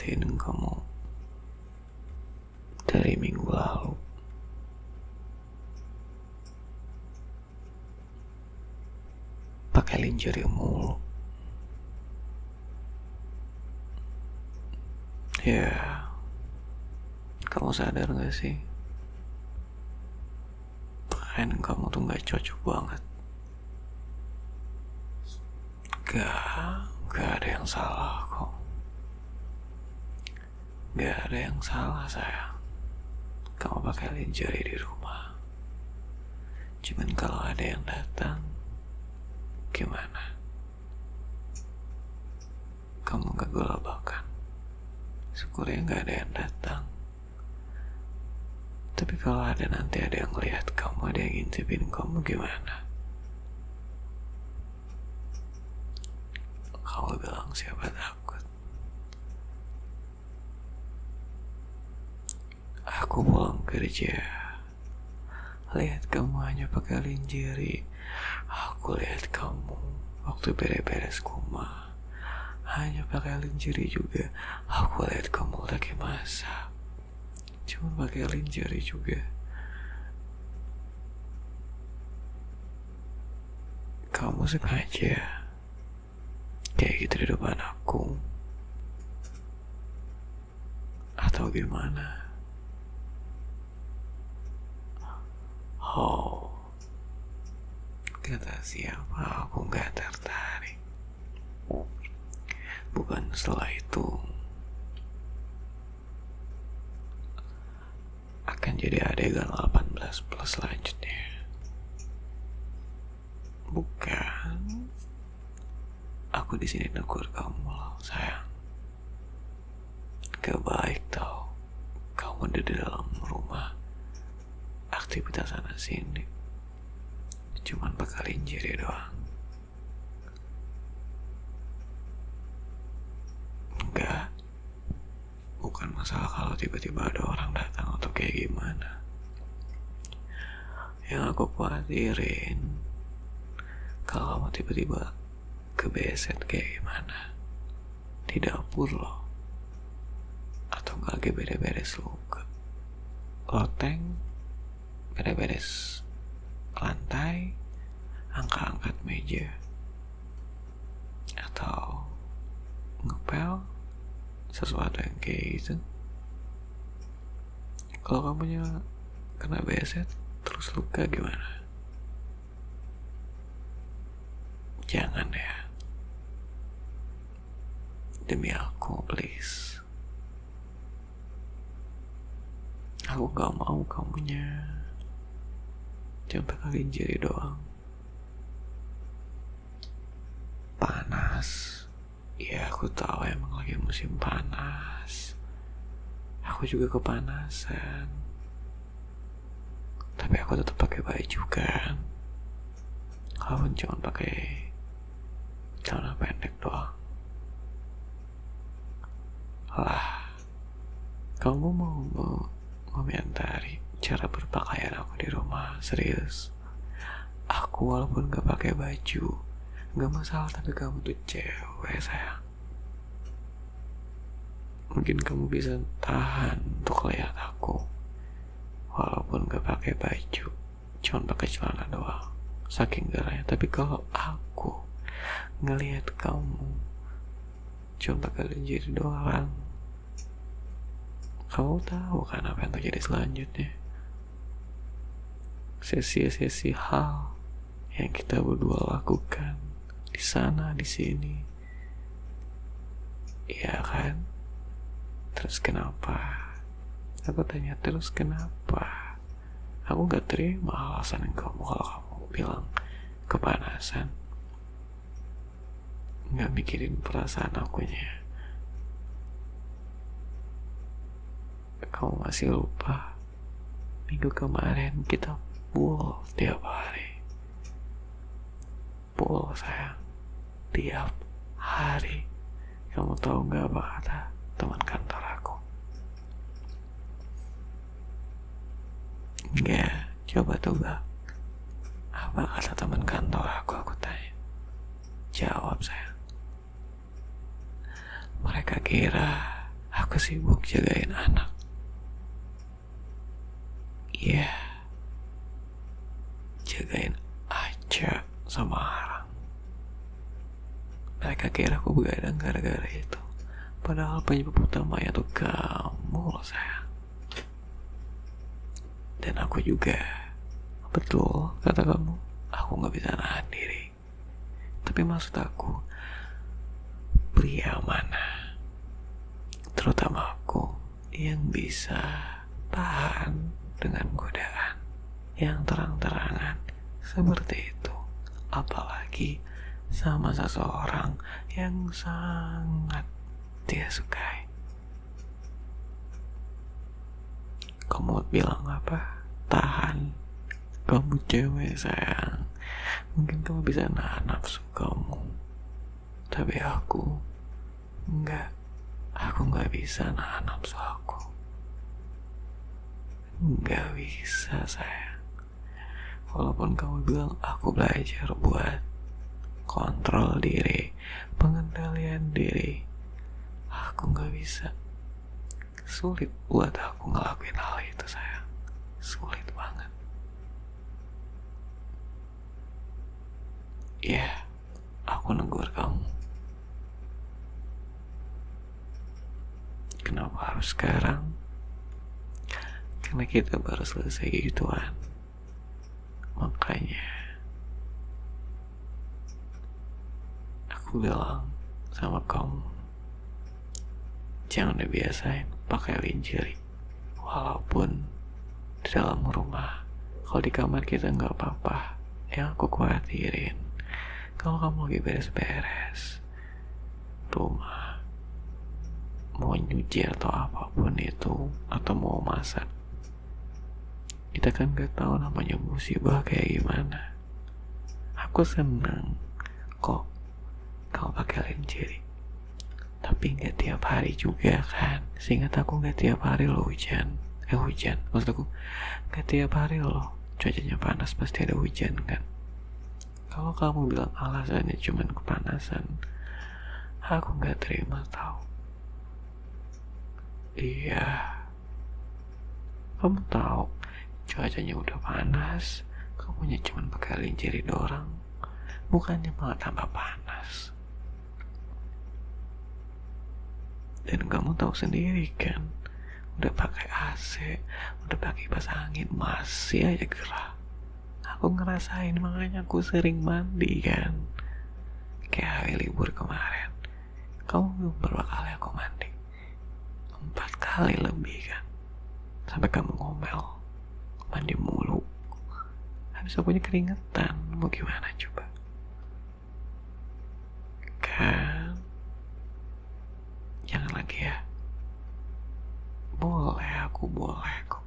ngingetin kamu dari minggu lalu. Pakai lingerie mulu. Ya, kamu sadar gak sih? Pakaian kamu tuh gak cocok banget. Gak ada yang salah kok. Gak ada yang salah sayang. Kamu pakai lingerie di rumah. Cuman kalau ada yang datang, gimana? Kamu gak golabakan. Syukurnya gak ada yang datang. Tapi kalau nanti ada yang lihat kamu, ada yang ngintipin kamu, gimana? Kamu bilang siapa takut? Aku pulang kerja, lihat kamu hanya pakai lingerie. Aku lihat kamu waktu beres-beres rumah hanya pakai lingerie juga. Aku lihat kamu lagi masak, cuma pakai lingerie juga. Kamu sengaja kayak gitu di depan aku atau gimana? Oh, kata siapa aku gak tertarik. Bukan setelah itu akan jadi adegan 18 plus selanjutnya. Bukan. Aku di sini negur kamu loh, sayang. Gak baik tau. Kamu ada di dalam rumah, aktivitas sana sini, cuman pakai lingerie doang. Enggak. Bukan masalah kalau tiba-tiba ada orang datang atau kayak gimana. Yang aku khawatirin, kalau kamu tiba-tiba kebeset kayak gimana di dapur loh, atau gak lagi beres-beres loteng, beres-beres lantai, angkat-angkat meja, atau ngepel sesuatu yang kayak gitu. Kalau kamunya kena beset terus luka gimana? Jangan ya. Demi aku, please. Aku gak mau kamunya cuma pakai lingerie doang. Panas. Ya aku tahu emang lagi musim panas. Aku juga kepanasan. Tapi aku tetap pakai baju kan. Kamu cuma pakai celana pendek doang. Lah, kamu mau komentari cara berpakaian aku di rumah? Serius, aku walaupun gak pakai baju gak masalah, tapi kamu tuh cewek sayang. Mungkin kamu bisa tahan untuk lihat aku walaupun gak pakai baju, cuma pakai celana doang, saking garanya. Tapi kalau aku ngelihat kamu cuma pakai lingerie doang, kamu tahu kan apa yang terjadi selanjutnya? Sesi-sesi hal yang kita berdua lakukan di sana, di sini, ya kan? Terus kenapa? Aku tanya terus kenapa? Aku gak terima alasan kamu kalau kamu bilang kepanasan. Gak mikirin perasaan akunya. Kamu masih lupa minggu kemarin kita pool tiap hari. Pool sayang, tiap hari. Kamu tahu gak apa kata teman kantor aku? Enggak, coba tebak. Apa kata teman kantor aku tanya. Jawab sayang. Mereka kira aku sibuk jagain anak. Iya, jagain Aca sama Arang. Mereka kira aku begadang gara-gara itu. Padahal penyebab utamanya tuh kamu loh sayang. Dan aku juga. Betul kata kamu, aku gak bisa nahan diri. Tapi maksud aku, pria mana, terutama aku, yang bisa tahan dengan godaan yang terang-terangan seperti itu, apalagi sama seseorang yang sangat dia sukai. Kamu bilang apa? Tahan. Kamu cewek sayang, mungkin kamu bisa nahan nafsu kamu, tapi aku enggak. Aku gak bisa nahan nafsu aku. Gak bisa sayang. Walaupun kamu bilang aku belajar buat kontrol diri, pengendalian diri, aku gak bisa. Sulit buat aku ngelakuin hal itu sayang. Sulit banget. Ya, aku negur kamu. Kenapa harus sekarang? Karena kita baru selesai gituan. Makanya aku bilang sama kamu, jangan dibiasain pakai lingerie. Walaupun di dalam rumah, kalau di kamar kita nggak apa-apa. Yang aku khawatirin, kalau kamu lagi beres-beres rumah, mau nyuci atau apapun itu, atau mau masak, kita kan gak tahu namanya musibah kayak gimana. Aku senang kok kamu pakai lingerie, tapi gak tiap hari juga kan. Seingat aku gak tiap hari loh hujan. Maksud aku gak tiap hari loh cuacanya panas, pasti ada hujan kan. Kalau kamu bilang alasannya cuman kepanasan, aku gak terima tahu. Iya, kamu tahu cuacanya udah panas, kamunya cuman pakai lingerie doang, bukannya malah tambah panas. Dan kamu tahu sendiri kan, udah pakai AC, udah pakai kipas angin, masih aja gerah. Aku ngerasain, makanya aku sering mandi kan. Kayak hari libur kemarin, kamu berapa kali aku mandi? 4 kali lebih kan. Sampai kamu ngomel, mandi mulu. Habis akunya keringetan, mau gimana coba? Kan, jangan lagi ya. Boleh kok.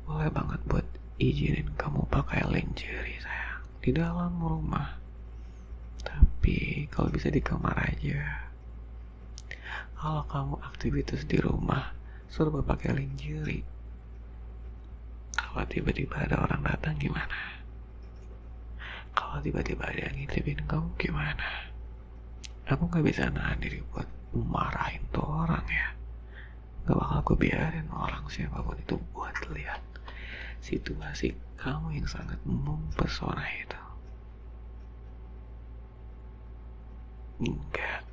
Boleh banget buat izinin kamu pakai lingerie sayang di dalam rumah. Tapi kalau bisa di kamar aja. Kalau kamu aktivitas di rumah, suruh pakai lingerie. Kalau tiba-tiba ada orang datang gimana? Kalau tiba-tiba ada yang ngintipin kamu gimana? Aku gak bisa nahan diri buat marahin tuh orang ya. Gak bakal aku biarin orang siapapun itu buat lihat situasi kamu yang sangat mempesona itu. Enggak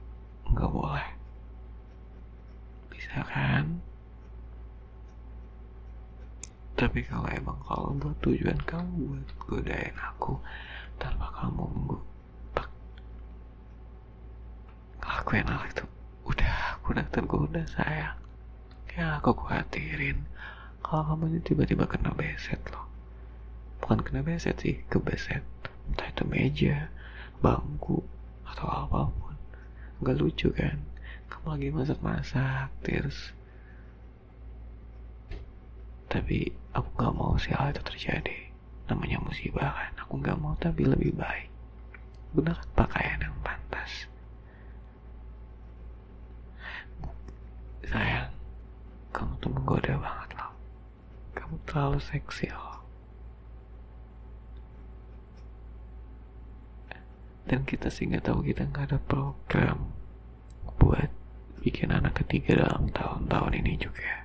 boleh. Bisa kan? Tapi kalau emang kalau buat tujuan kamu buat godain aku tanpa kamu ngelakuin hal itu, aku udah tergoda sayang. Yang aku khawatirin, kalau kamu ini tiba-tiba kena beset loh. Bukan kena beset sih, kebeset. Entah itu meja, bangku, atau apapun. Gak lucu kan? Kamu lagi masak-masak, terus. Tapi aku gak mau sih hal itu terjadi. Namanya musibah kan. Aku gak mau, tapi lebih baik gunakan pakaian yang pantas. Sayang, kamu tuh menggoda banget loh. Kamu terlalu seksi loh. Dan kita sih gak tahu, kita gak ada program buat bikin anak ketiga 3 dalam tahun-tahun ini juga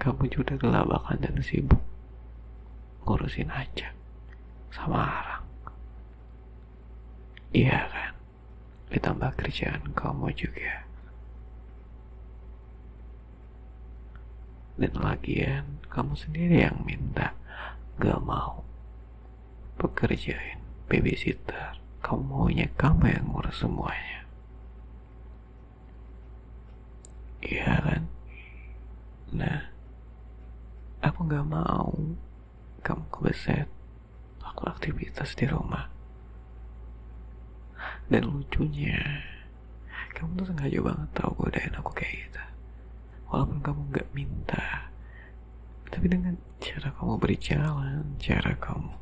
kamu juga kelabakan dan sibuk ngurusin aja sama Arang. Iya kan? Ditambah kerjaan kamu juga. Dan lagian kamu sendiri yang minta, gak mau pekerjain babysitter. Kamu maunya kamu yang ngurus semuanya. Iya kan? Nah, aku gak mau kamu kebeset waktu aktivitas di rumah. Dan lucunya, kamu tuh sengaja banget tau godain aku kayak gitu. Walaupun kamu gak minta, tapi dengan cara kamu berjalan, cara kamu,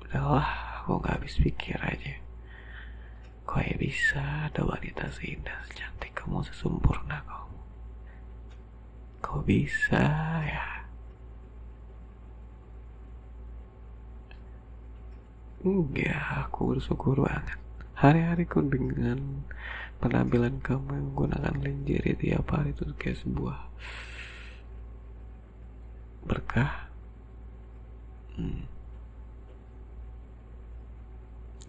udahlah, aku gak habis pikir aja. Kok ya bisa ada wanita seindah, secantik kamu, sesempurna kamu? Kok bisa ya? Enggak, aku bersyukur banget. Hari-hariku dengan penampilan kamu yang menggunakan lingerie tiap hari itu kayak sebuah berkah.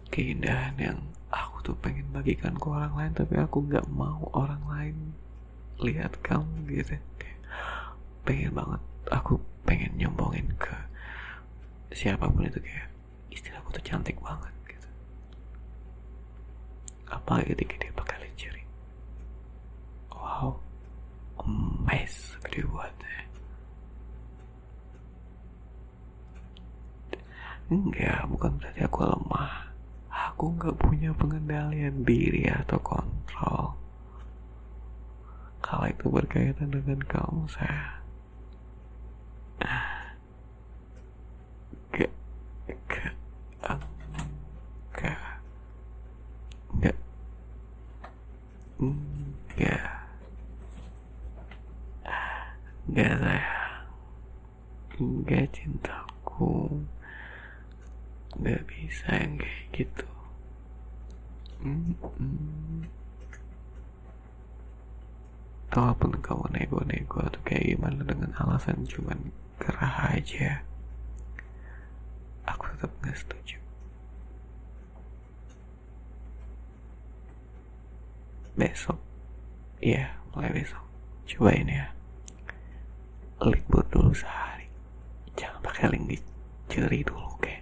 Keindahan yang aku tuh pengen bagikan ke orang lain, tapi aku gak mau orang lain lihat kamu gitu. Kayak pengen banget, aku pengen nyombongin ke siapapun itu, kayak istri aku tuh cantik banget gitu. Apalagi ketika dia pakai lingerie, wow, emas gede buatnya. Enggak, bukan berarti aku lemah. Aku gak punya pengendalian diri atau kontrol kalau itu berkaitan dengan kamu, saya. Gak, gak, gak, gak, gak, gak, sayang. Gak, cintaku. Gak bisa yang kayak gitu. Walaupun kamu nego-nego atau kayak gimana dengan alasan cuman gerah aja, aku tetap gak setuju. Besok, iya, mulai besok, cobain ya, libur dulu sehari. Jangan pakai link dicuri dulu, oke?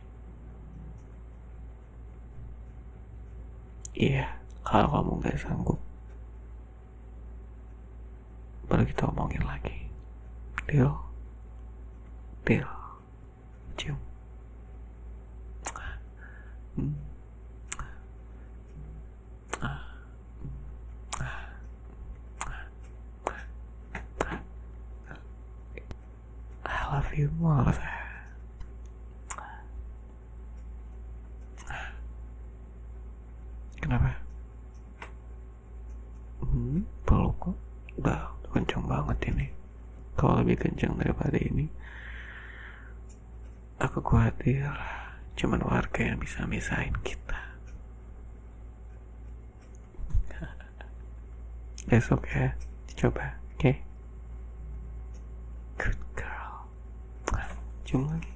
Iya, kalau kamu gak sanggup, baru kita omongin lagi. Deal? Deal. Cium. I love you more. Kenapa? Peluk kok. Udah kenceng banget ini. Kalau lebih kenceng daripada ini, aku khawatir cuman warga yang bisa misahin kita. Besok ya, coba, oke? Good girl. Cium lagi.